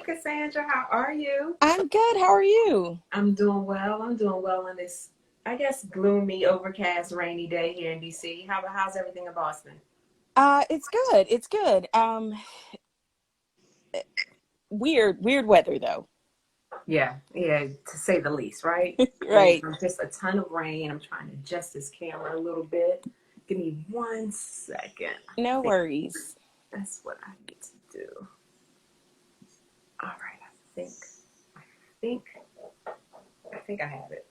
Cassandra, how are you? I'm good. How are you? I'm doing well. I'm doing well on this, I guess, gloomy, overcast, rainy day here in DC. How's everything in Boston? It's good. It's good. Weird weather though. Yeah, to say the least, right? And Right. just a ton of rain. I'm trying to adjust this camera a little bit. Give me 1 second. I No think worries. that's what I need to do. All right, think, I think I have it.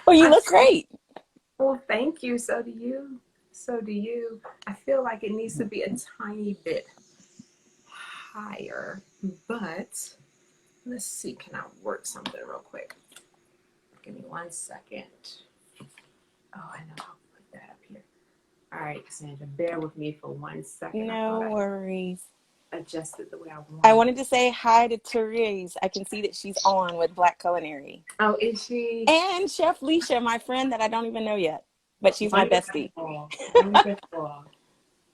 Well, you I look great. Well, thank you. So do you. So do you. I feel like it needs to be a tiny bit higher, but let's see. Can I work something real quick? Give me 1 second. Oh, I know. I'll put that up here. All right, Cassandra, bear with me for 1 second. I No thought worries. I adjusted the way I I wanted. wanted to say hi to Therese. I can see that she's on with Black Culinary. Oh, is she? And Chef Leisha, my friend that I don't even know yet, but she's my bestie. Wonderful. Wonderful.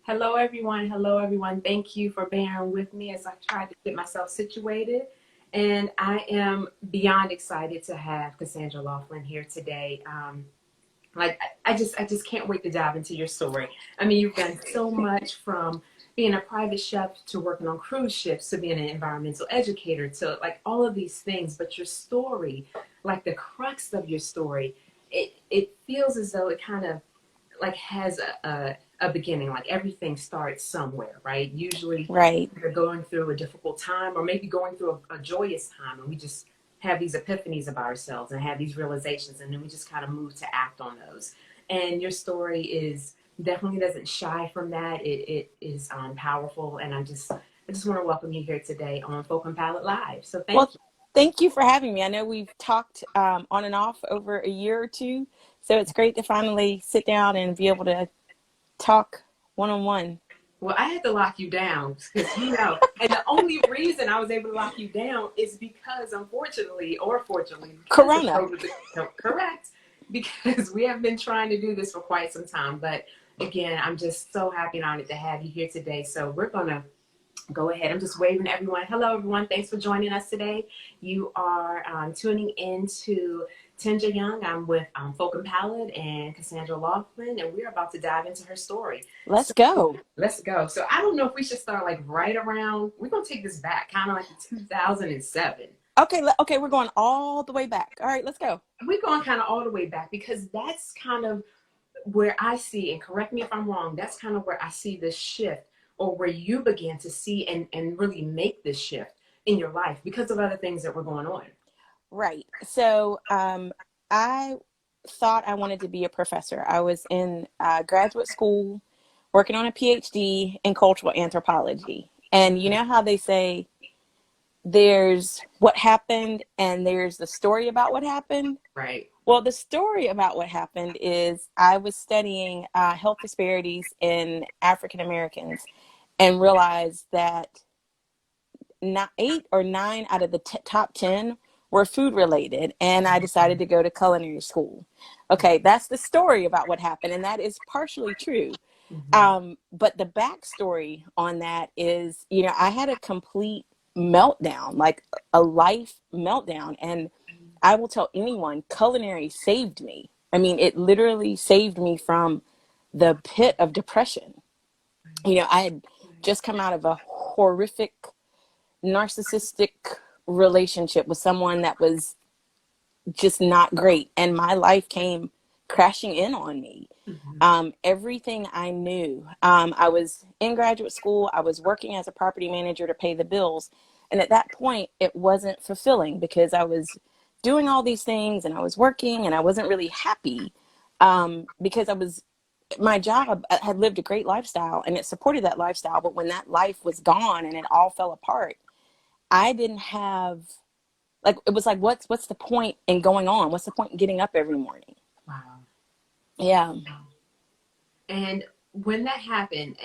Hello, everyone. Hello, everyone. Thank you for bearing with me as I tried to get myself situated. And I am beyond excited to have Cassandra Loftlin here today. Like I just can't wait to dive into your story. I mean, you've done so much from being a private chef to working on cruise ships to being an environmental educator to like all of these things. But your story, like the crux of your story, it feels as though it kind of like has a beginning, like everything starts somewhere, right? Usually Right. you're going through a difficult time or maybe going through a joyous time, and we just have these epiphanies about ourselves and have these realizations, and then we just kind of move to act on those. And your story is definitely doesn't shy from that. It is powerful, and I just want to welcome you here today on Folk and Palate Live. So thank Well, you. thank you for having me. I know we've talked on and off over a year or two, so it's great to finally sit down and be able to talk one on one. Well, I had to lock you down because and the only reason I was able to lock you down is because, unfortunately, or fortunately, because of Corona. COVID. No, correct, because we have been trying to do this for quite some time. But again, I'm just so happy and honored to have you here today. So we're gonna go ahead. I'm just waving to everyone. Hello, everyone. Thanks for joining us today. You are tuning in to Tinja Young. I'm with Folk and Palette and Cassandra Loftlin, and we're about to dive into her story. Let's So go. let's go. So I don't know if we should start like right around, we're going to take this back, kind of like the 2007. Okay, okay, we're going all the way back. All right, let's go. We're going kind of all the way back because that's kind of where I see, and correct me if I'm wrong, that's kind of where I see this shift, or where you began to see and really make this shift in your life because of other things that were going on. Right. So, I thought I wanted to be a professor. I was in graduate school working on a PhD in cultural anthropology. And you know how they say there's what happened and there's the story about what happened? Right. Well, the story about what happened is I was studying health disparities in African Americans and realized that not 8 or 9 out of the top 10 were food related, and I decided to go to culinary school. Okay, that's the story about what happened, and that is partially true. Mm-hmm. But the backstory on that is, I had a complete meltdown, like a life meltdown. And I will tell anyone, culinary saved me. I mean, it literally saved me from the pit of depression. I had just come out of a horrific narcissistic relationship with someone that was just not great, and my life came crashing in on me. Mm-hmm. Everything I knew, I was in graduate school, I was working as a property manager to pay the bills, and at that point it wasn't fulfilling because I was doing all these things and I was working and I wasn't really happy, because my job had lived a great lifestyle and it supported that lifestyle, but when that life was gone and it all fell apart, I didn't have, like, it was like, what's the point in going on? What's the point in getting up every morning? Wow. Yeah. And when that happened,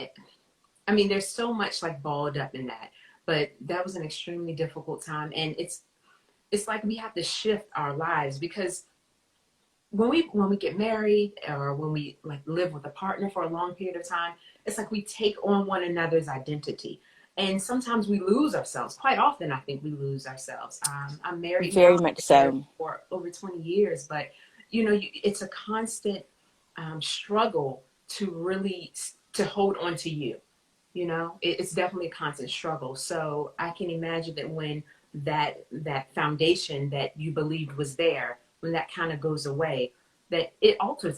I mean, there's so much like balled up in that, but that was an extremely difficult time. And it's like we have to shift our lives because when we get married or when we like live with a partner for a long period of time, it's like we take on one another's identity. And sometimes we lose ourselves. Quite often, I think we lose ourselves. I'm married Very now, much married so. for over 20 years, but it's a constant struggle to really to hold on to you. It's definitely a constant struggle. So I can imagine that when that foundation that you believed was there, when that kind of goes away, that it alters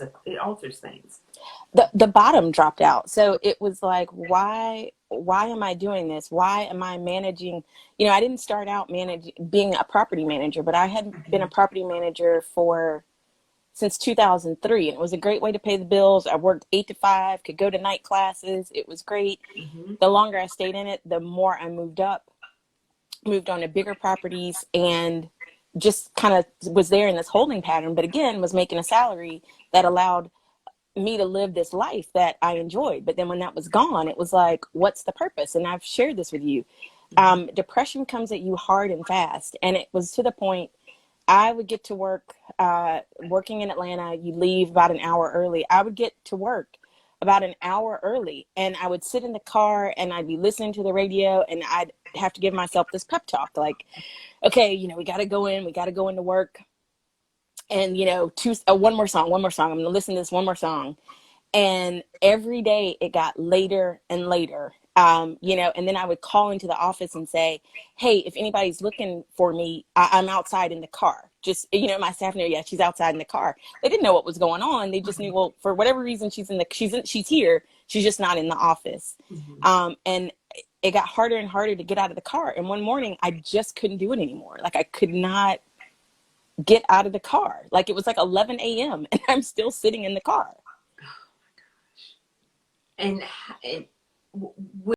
things. The bottom dropped out. So it was like, why am I doing this? Why am I managing? I didn't start out managing being a property manager, but I had been a Mm-hmm. property manager for since 2003, and it was a great way to pay the bills. I worked 8 to 5, could go to night classes. It was great. Mm-hmm. The longer I stayed in it, the more I moved on to bigger properties, and just kind of was there in this holding pattern, but again was making a salary that allowed me to live this life that I enjoyed. But then when that was gone, it was like, what's the purpose? And I've shared this with you. Mm-hmm. Depression comes at you hard and fast. And it was to the point I would get to work, working in Atlanta, you leave about an hour early. I would get to work about an hour early, and I would sit in the car and I'd be listening to the radio, and I'd have to give myself this pep talk like, okay, we got to go in, we got to go into work. And, one more song. I'm going to listen to this one more song. And every day it got later and later. And then I would call into the office and say, hey, if anybody's looking for me, I'm outside in the car. Just, my staff knew, yeah, she's outside in the car. They didn't know what was going on. They just knew, well, for whatever reason, she's here. She's just not in the office. Mm-hmm. And it got harder and harder to get out of the car. And one morning I just couldn't do it anymore. Like, I could not get out of the car. Like, it was like 11 a.m. and I'm still sitting in the car. And